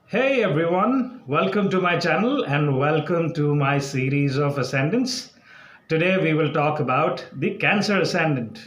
Hey everyone, welcome to my channel and welcome to my series of Ascendants. Today we will talk about the Cancer Ascendant.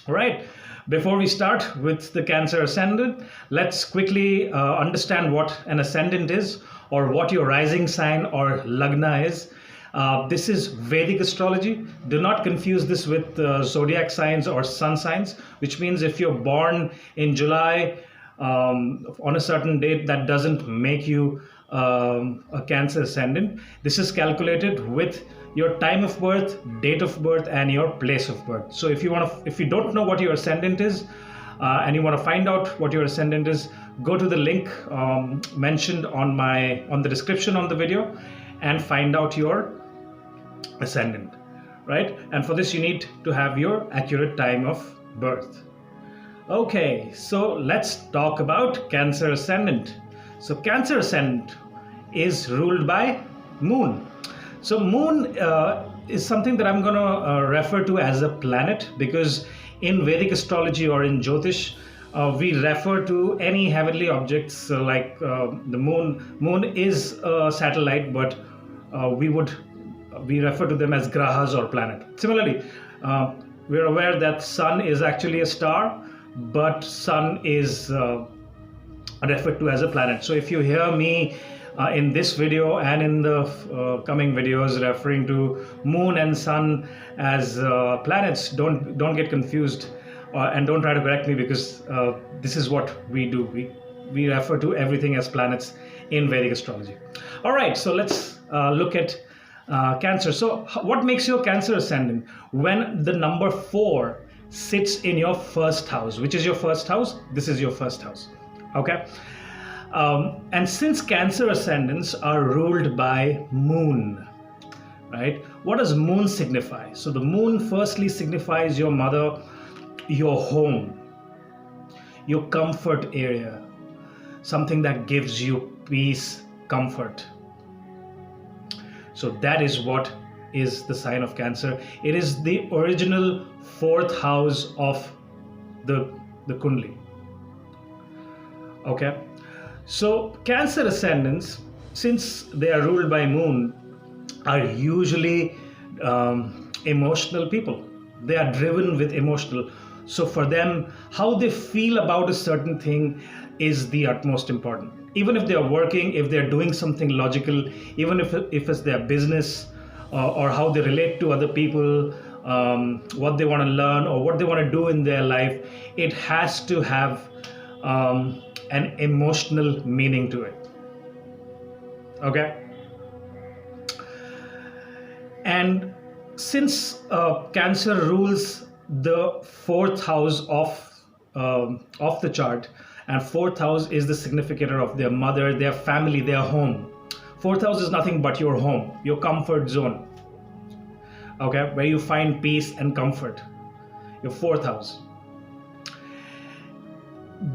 Right. Before we start with the Cancer Ascendant, let's quickly understand what an Ascendant is or what your rising sign or Lagna is. This is Vedic astrology. Do not confuse this with zodiac signs or sun signs, which means if you're born in July on a certain date, that doesn't make you a Cancer Ascendant. This is calculated with your time of birth, date of birth, and your place of birth. So if you don't know what your ascendant is, and you want to find out what your ascendant is, go to the link mentioned on the description on the video, and find out your ascendant, right? And for this, you need to have your accurate time of birth. Okay, so let's talk about Cancer Ascendant. So Cancer Ascendant is ruled by Moon. So Moon is something that I'm going to refer to as a planet, because in Vedic astrology or in Jyotish, we refer to any heavenly objects like the moon. Moon is a satellite, but we refer to them as grahas or planet. Similarly, we're aware that Sun is actually a star, but Sun is referred to as a planet. So if you hear me in this video and in the coming videos referring to Moon and Sun as planets, don't get confused and don't try to correct me, because this is what we do. We refer to everything as planets in Vedic astrology. All right, so let's look at Cancer. So what makes your Cancer Ascendant? When the number 4 sits in your first house. Which is your first house? This is your first house. Okay. And since Cancer Ascendants are ruled by Moon, right? What does Moon signify? So the Moon firstly signifies your mother, your home, your comfort area, something that gives you peace, comfort. So that is what is the sign of Cancer. It is the original 4th house of the Kundli. Okay. So Cancer Ascendants, since they are ruled by Moon, are usually emotional people. They are driven with emotional. So for them, how they feel about a certain thing is the utmost important. Even if they are working, if they are doing something logical, even if it's their business, or how they relate to other people, what they want to learn or what they want to do in their life, it has to have an emotional meaning to it. Okay. And since Cancer rules the 4th house of the chart, and 4th house is the significator of their mother, their family, their home. 4th house is nothing but your home, your comfort zone. Okay, where you find peace and comfort. Your 4th house.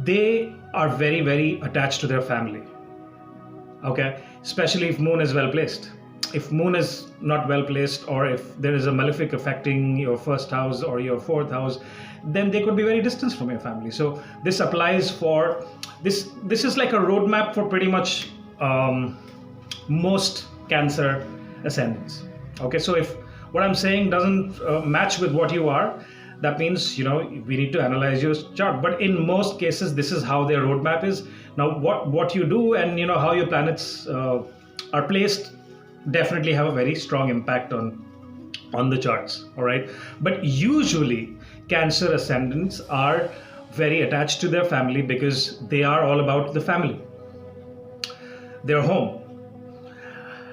They are very, very attached to their family. Okay, especially if Moon is well placed. If Moon is not well placed, or if there is a malefic affecting your 1st house or your 4th house, then they could be very distant from your family. So this applies for this. This is like a roadmap for pretty much most Cancer Ascendants. Okay, so if what I'm saying doesn't match with what you are, that means, we need to analyze your chart. But in most cases, this is how their roadmap is. Now, what you do and how your planets are placed definitely have a very strong impact on the charts. All right, but usually Cancer Ascendants are very attached to their family, because they are all about the family, their home.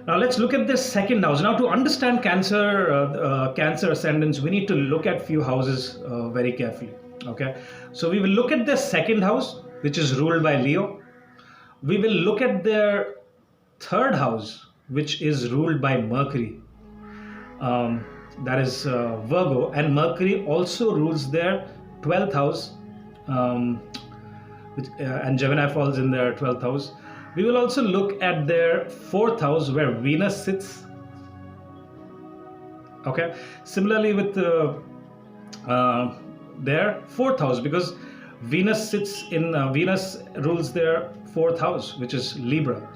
Now let's look at the 2nd house. Now, to understand Cancer Ascendants, we need to look at few houses very carefully. Okay, so we will look at their 2nd house, which is ruled by Leo. We will look at their 3rd house, which is ruled by Mercury. That is Virgo, and Mercury also rules their 12th house, and Gemini falls in their 12th house. We will also look at their fourth house where Venus sits. Okay. Similarly with their fourth house, because Venus sits in Venus rules their fourth house, which is Libra.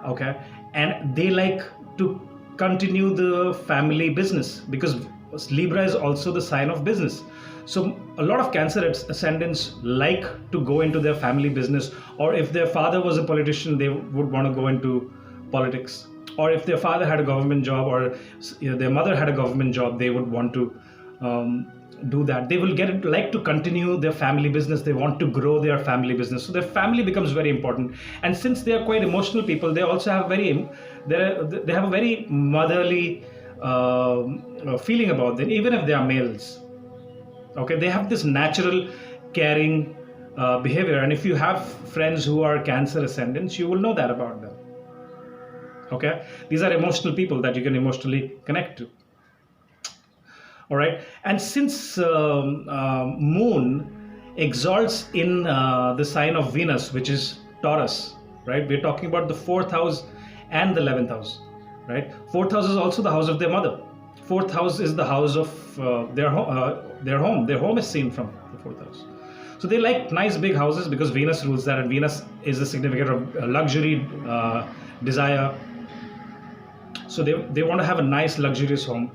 Okay. And they like to continue the family business because Libra is also the sign of business. So a lot of Cancer ascendants like to go into their family business, or if their father was a politician, they would want to go into politics, or if their father had a government job, or their mother had a government job, they would want to do that. They will like to continue their family business. They want to grow their family business, so their family becomes very important. And since they are quite emotional people, they also have they have a very motherly feeling about them, even if they are males. Okay, they have this natural caring behavior, and if you have friends who are Cancer ascendants, you will know that about them. Okay, these are emotional people that you can emotionally connect to. All right, and since Moon exalts in the sign of Venus, which is Taurus, right? We're talking about the fourth house and the 11th house, right? Fourth house is also the house of their mother. Fourth house is the house of their home. Their home is seen from the fourth house. So they like nice big houses because Venus rules that, and Venus is the significant of luxury, desire. So they want to have a nice luxurious home.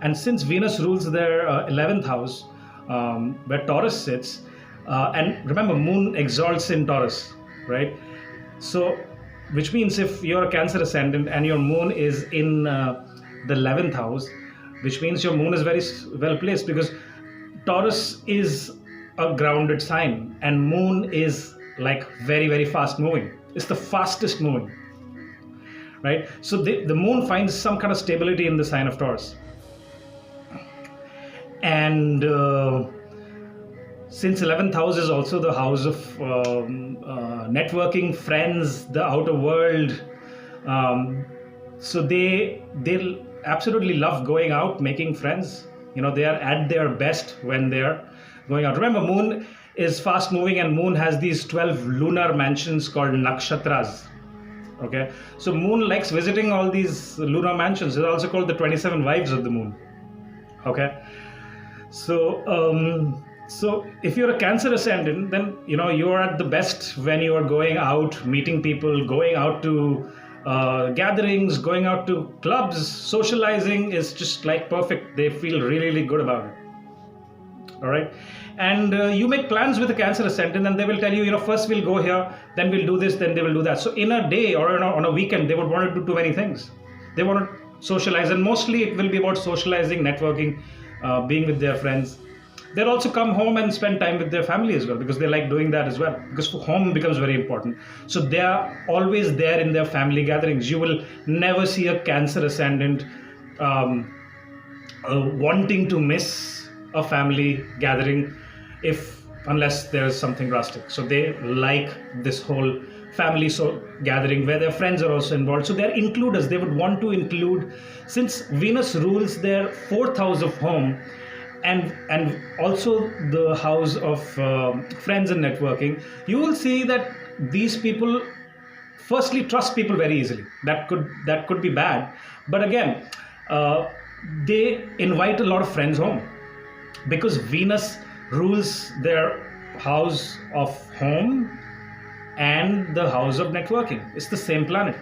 And since Venus rules their 11th house, where Taurus sits, and remember, Moon exalts in Taurus, right? So, which means if you're a Cancer ascendant and your Moon is in the 11th house, which means your Moon is very well placed, because Taurus is a grounded sign and Moon is like very, very fast moving. It's the fastest moving, right? So the Moon finds some kind of stability in the sign of Taurus. And since 11th house is also the house of networking, friends, the outer world, so they'll absolutely love going out, making friends. They are at their best when they're going out. Remember, Moon is fast moving, and Moon has these 12 lunar mansions called nakshatras. Okay, so Moon likes visiting all these lunar mansions. It's also called the 27 wives of the Moon. Okay, so if you're a Cancer ascendant, then you are at the best when you are going out, meeting people, going out to gatherings, going out to clubs. Socializing is just like perfect. They feel really, really good about it. All right, and you make plans with a Cancer ascendant, and they will tell you, first we'll go here, then we'll do this, then they will do that. So in a day or on a weekend, they would want to do too many things. They want to socialize, and mostly it will be about socializing, networking, being with their friends. They'll also come home and spend time with their family as well, because they like doing that as well, because home becomes very important. So they are always there in their family gatherings. You will never see a Cancer ascendant wanting to miss a family gathering unless there is something drastic. So they like this whole family gathering where their friends are also involved. So they're includers. They would want to include, since Venus rules their fourth house of home, and also the house of friends and networking, you will see that these people firstly trust people very easily. That could be bad, but again, they invite a lot of friends home because Venus rules their house of home and the house of networking. It's the same planet.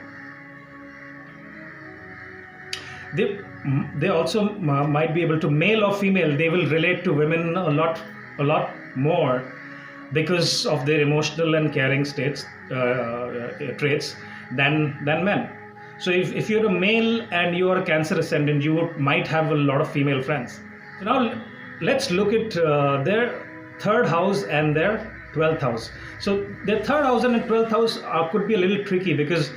They also might be able to, male or female, they will relate to women a lot more because of their emotional and caring traits than men. So if you're a male and you are a Cancer ascendant, you might have a lot of female friends. So now let's look at their third house and their 12th house. So their third house and their 12th house could be a little tricky, because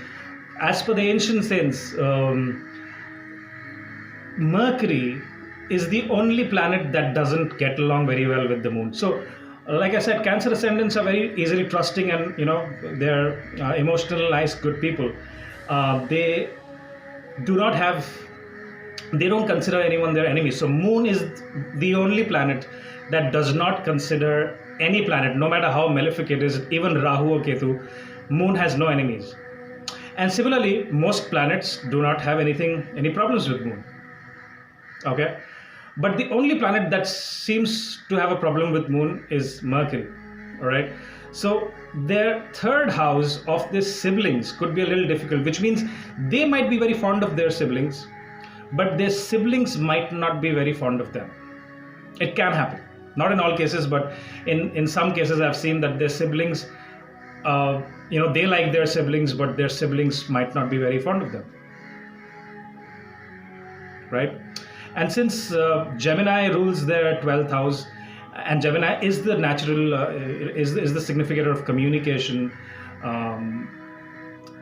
as per the ancient saints, Mercury is the only planet that doesn't get along very well with the Moon. So like I said, Cancer ascendants are very easily trusting, and they're emotional, nice, good people. They don't consider anyone their enemy. So Moon is the only planet that does not consider any planet, no matter how malefic it is, even Rahu or Ketu. Moon has no enemies. And similarly, most planets do not have any problems with moon. Okay, but the only planet that seems to have a problem with moon is Mercury. All right, so their third house of their siblings could be a little difficult, which means they might be very fond of their siblings, but their siblings might not be very fond of them. It can happen, not in all cases, but in some cases I've seen that their siblings, they like their siblings, but their siblings might not be very fond of them, right? And since Gemini rules their 12th house, and Gemini is the natural, is the significator of communication.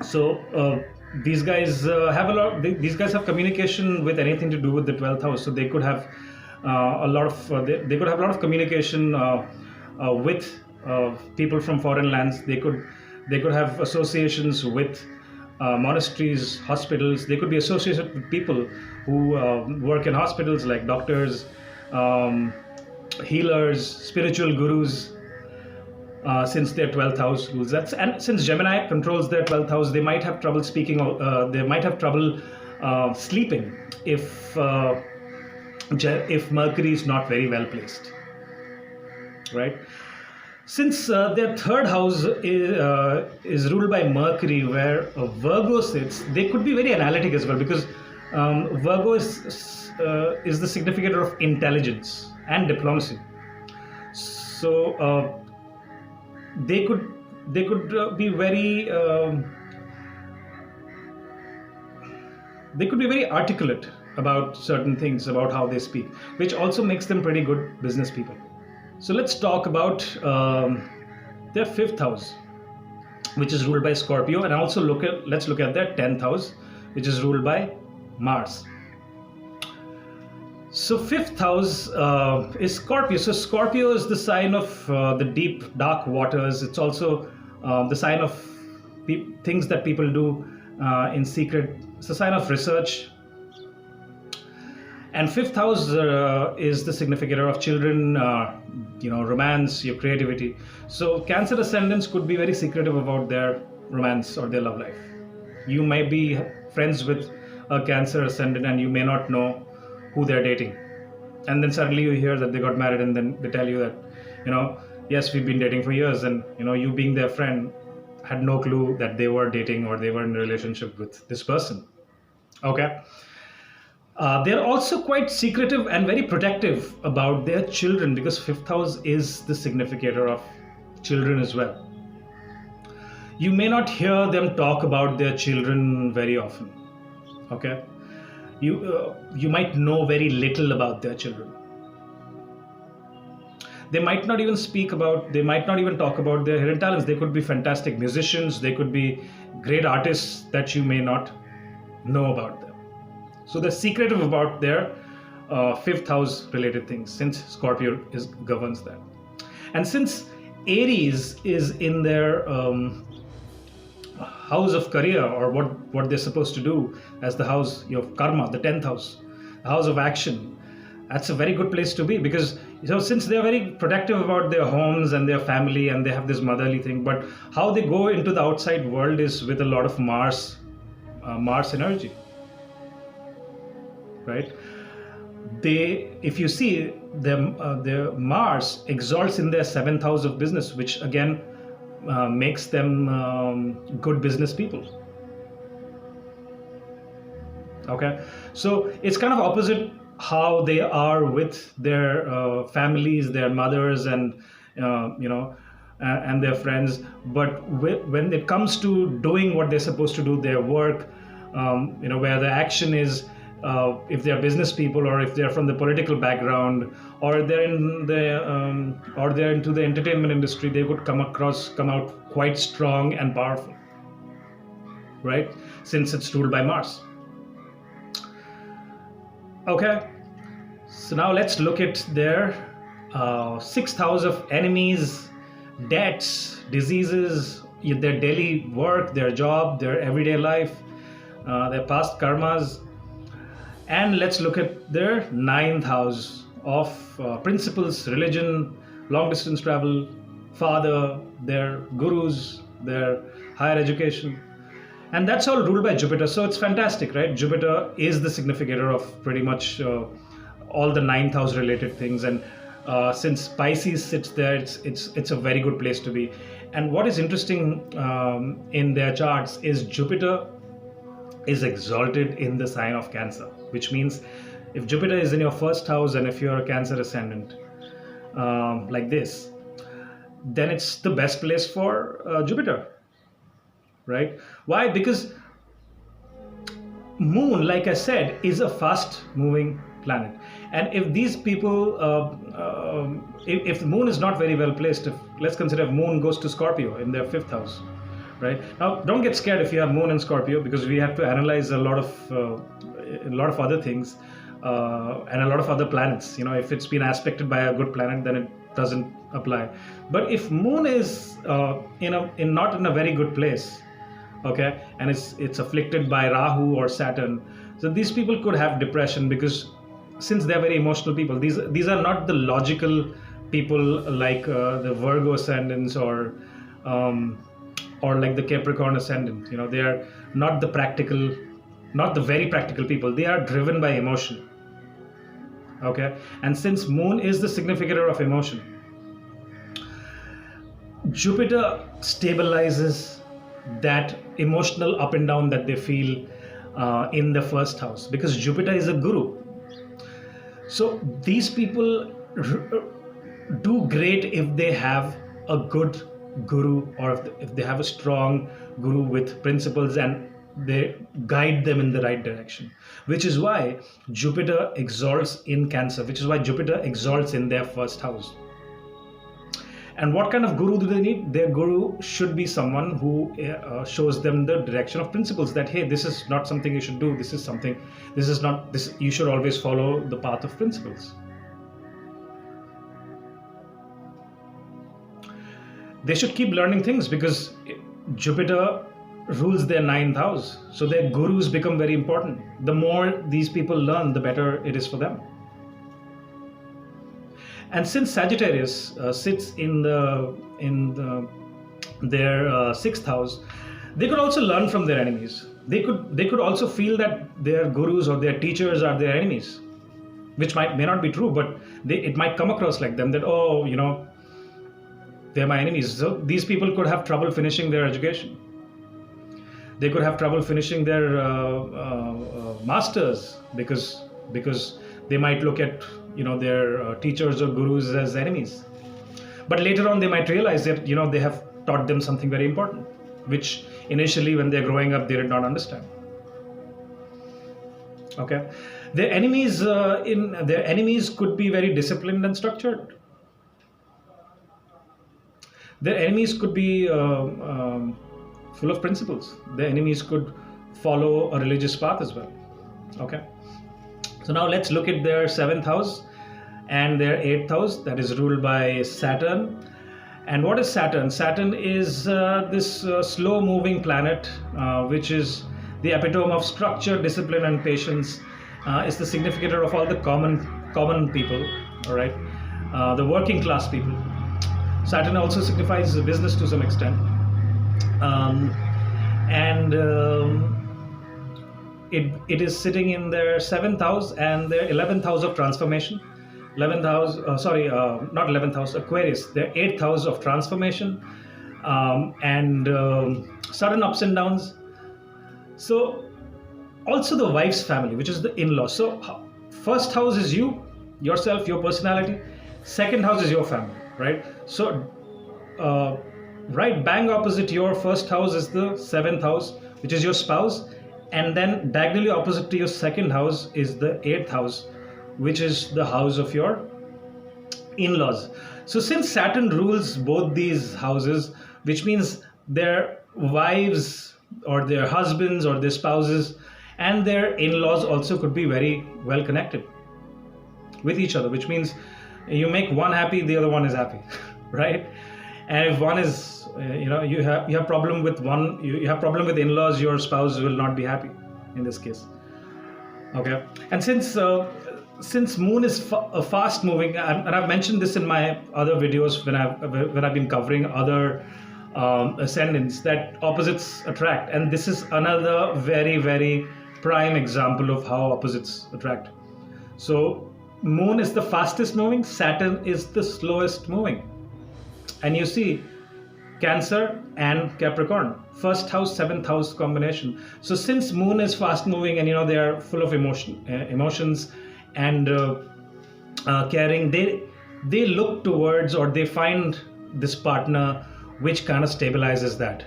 So these guys have a lot. These guys have communication with anything to do with the 12th house. So they could have a lot of. They could have a lot of communication with people from foreign lands. They could have associations with monasteries, hospitals. They could be associated with people who work in hospitals, like doctors, healers, spiritual gurus. Since their 12th house rules that, and since Gemini controls their 12th house, they might have trouble speaking. They might have trouble sleeping if Mercury is not very well placed, right? Since their third house is ruled by Mercury, where Virgo sits, they could be very analytic as well, because Virgo is the significator of intelligence and diplomacy. So they could be very articulate about certain things, about how they speak, which also makes them pretty good business people. So let's talk about their fifth house, which is ruled by Scorpio, and also let's look at their 10th house, which is ruled by Mars. So fifth house is Scorpio. So Scorpio is the sign of the deep, dark waters. It's also the sign of things that people do in secret. It's a sign of research. And fifth house is the significator of children, romance, your creativity. So Cancer ascendants could be very secretive about their romance or their love life. You might be friends with a Cancer ascendant and you may not know who they're dating, and then suddenly you hear that they got married, and then they tell you that, yes, we've been dating for years, and you being their friend had no clue that they were dating or they were in a relationship with this person. Okay. They're also quite secretive and very protective about their children, because fifth house is the significator of children as well. You may not hear them talk about their children very often. Okay. You might know very little about their children. They might not even talk about their hidden talents. They could be fantastic musicians. They could be great artists that you may not know about them. So they're secretive about their fifth house related things, since Scorpio governs that. And since Aries is in their house of career, or what they're supposed to do as the house of karma, the 10th house, the house of action, that's a very good place to be, because since they're very protective about their homes and their family, and they have this motherly thing, but how they go into the outside world is with a lot of Mars energy, right? If you see them, their Mars exalts in their 7th house of business, which again makes them good business people. Okay, so it's kind of opposite how they are with their families, their mothers, and and their friends. But when it comes to doing what they're supposed to do, their work, where the action is, if they're business people, or if they're from the political background, or they're into the entertainment industry, they could come out quite strong and powerful, right? Since it's ruled by Mars. Okay, so now let's look at their 6th house of enemies, debts, diseases, their daily work, their job, their everyday life, their past karmas. And let's look at their 9th house of principles, religion, long distance travel, father, their gurus, their higher education. And that's all ruled by Jupiter. So it's fantastic, right? Jupiter is the significator of pretty much all the ninth house related things. And since Pisces sits there, it's a very good place to be. And what is interesting in their charts is Jupiter is exalted in the sign of Cancer, which means if Jupiter is in your first house and if you're a Cancer ascendant like this, then it's the best place for Jupiter, right? Why? Because Moon, like I said, is a fast moving planet. And if these people, if the Moon is not very well placed, if let's consider if Moon goes to Scorpio in their fifth house, right? Now, don't get scared if you have Moon in Scorpio, because we have to analyze a lot of other things and a lot of other planets. You know, if it's been aspected by a good planet, then it doesn't apply. But if Moon is not in a very good place, okay, and it's afflicted by Rahu or Saturn, so these people could have depression, because since they're very emotional people, these are not the logical people like the Virgo ascendants or like the Capricorn ascendant. You know, they are not the very practical people. They are driven by emotion. Okay, and since Moon is the significator of emotion, Jupiter stabilizes that emotional up and down that they feel in the first house, because Jupiter is a guru. So these people do great if they have a good guru, or if they have a strong guru with principles and they guide them in the right direction, which is why Jupiter exalts in Cancer, which is why Jupiter exalts in their first house. And what kind of guru do they need? Their guru should be someone who shows them the direction of principles, that hey, this is not something you should do, this is not this, you should always follow the path of principles. They should keep learning things, because Jupiter rules their ninth house, so their gurus become very important. The more these people learn, the better it is for them. And since Sagittarius sits in their sixth house, they could also learn from their enemies. They could also feel that their gurus or their teachers are their enemies, which may not be true, but it might come across like them, that, oh, you know, they're my enemies. So these people could have trouble finishing their education. They could have trouble finishing their masters, because they might look at, you know, their teachers or gurus as enemies. But later on, they might realize that, you know, they have taught them something very important, which initially when they're growing up, they did not understand. Okay, their enemies could be very disciplined and structured. Their enemies could be full of principles. Their enemies could follow a religious path as well. Okay, so now let's look at their seventh house and their eighth house, that is ruled by Saturn. And what is Saturn? Saturn is this slow moving planet, which is the epitome of structure, discipline and patience. It's the significator of all the common people, all right, the working class people. Saturn also signifies business to some extent. It is sitting in their seventh house and their 11th house of transformation. 11th house, not 11th house, Aquarius, their 8th house of transformation, and sudden ups and downs. So also the wife's family, which is the in-laws. So first house is you, yourself, your personality. Second house is your family, right? So right bang opposite your first house is the seventh house, which is your spouse. And then diagonally opposite to your second house is the eighth house, which is the house of your in-laws. So since Saturn rules both these houses, which means their wives or their husbands or their spouses and their in-laws also could be very well connected with each other, which means you make one happy, the other one is happy, right? And if one is, you have problem with one, you have problem with in-laws, your spouse will not be happy in this case. Okay, and since Moon is fast moving, and I've mentioned this in my other videos when I've been covering other ascendants that opposites attract, and this is another very, very prime example of how opposites attract. So moon is the fastest moving, Saturn is the slowest moving. And you see Cancer and Capricorn, first house, seventh house combination. So since moon is fast moving and they are full of emotions and caring, they look towards, or they find this partner which kind of stabilizes that.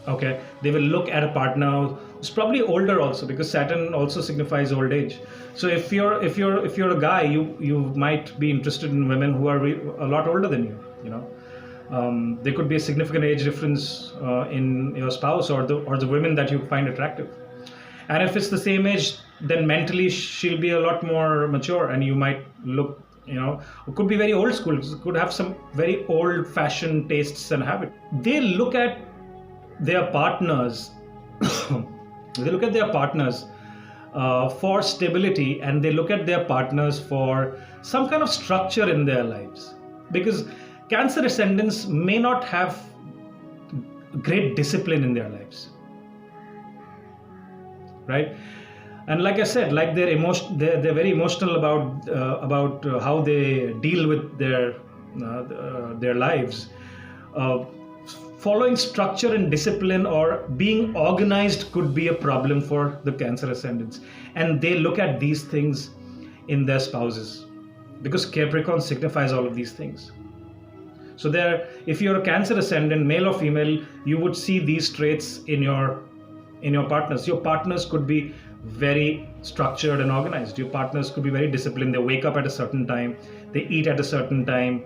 Okay, they will look at a partner who's probably older also, because Saturn also signifies old age. So if you're a guy, you might be interested in women who are a lot older than you. There could be a significant age difference in your spouse or the women that you find attractive. And if it's the same age, then mentally she'll be a lot more mature, and you might look, it could be very old school, it could have some very old fashioned tastes and habits. They look at their partners for stability, and they look at their partners for some kind of structure in their lives, because Cancer ascendants may not have great discipline in their lives, right? And like I said, like they're very emotional about how they deal with their lives. Following structure and discipline or being organized could be a problem for the Cancer ascendants, and they look at these things in their spouses, because Capricorn signifies all of these things. So if you're a Cancer ascendant, male or female, you would see these traits in your partners. Your partners could be very structured and organized. Your partners could be very disciplined. They wake up at a certain time, they eat at a certain time,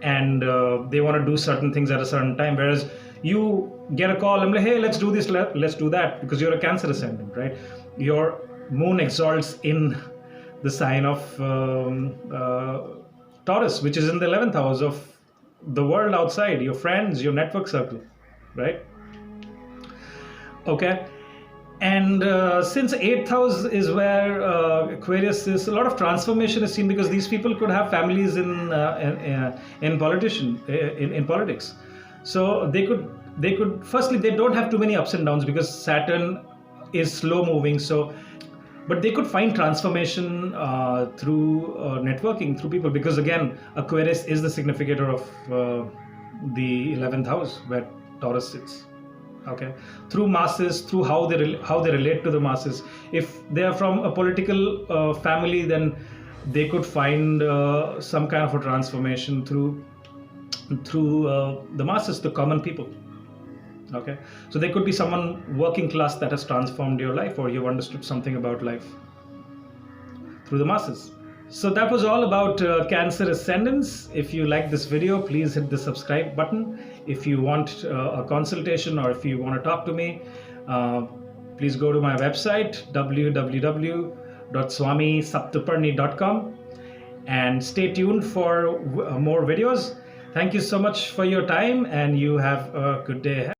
and they want to do certain things at a certain time. Whereas you get a call and like, hey, let's do this, let's do that, because you're a Cancer ascendant, right? Your moon exalts in the sign of Taurus, which is in the 11th house of the world outside, your friends, your network circle, right? Okay. And since 8th house is where Aquarius is, a lot of transformation is seen, because these people could have families in politics. So they could firstly, they don't have too many ups and downs because Saturn is slow moving. So, but they could find transformation through networking, through people, because again, Aquarius is the significator of the 11th house where Taurus sits. Okay, through masses, through how they relate to the masses. If they are from a political family, then they could find some kind of a transformation through the masses, the common people. Okay, so there could be someone working class that has transformed your life, or you've understood something about life through the masses. So that was all about Cancer ascendants. If you like this video, please hit the subscribe button. If you want a consultation, or if you want to talk to me, please go to my website www.swamisaptaparni.com and stay tuned for more videos. Thank you so much for your time, and you have a good day ahead.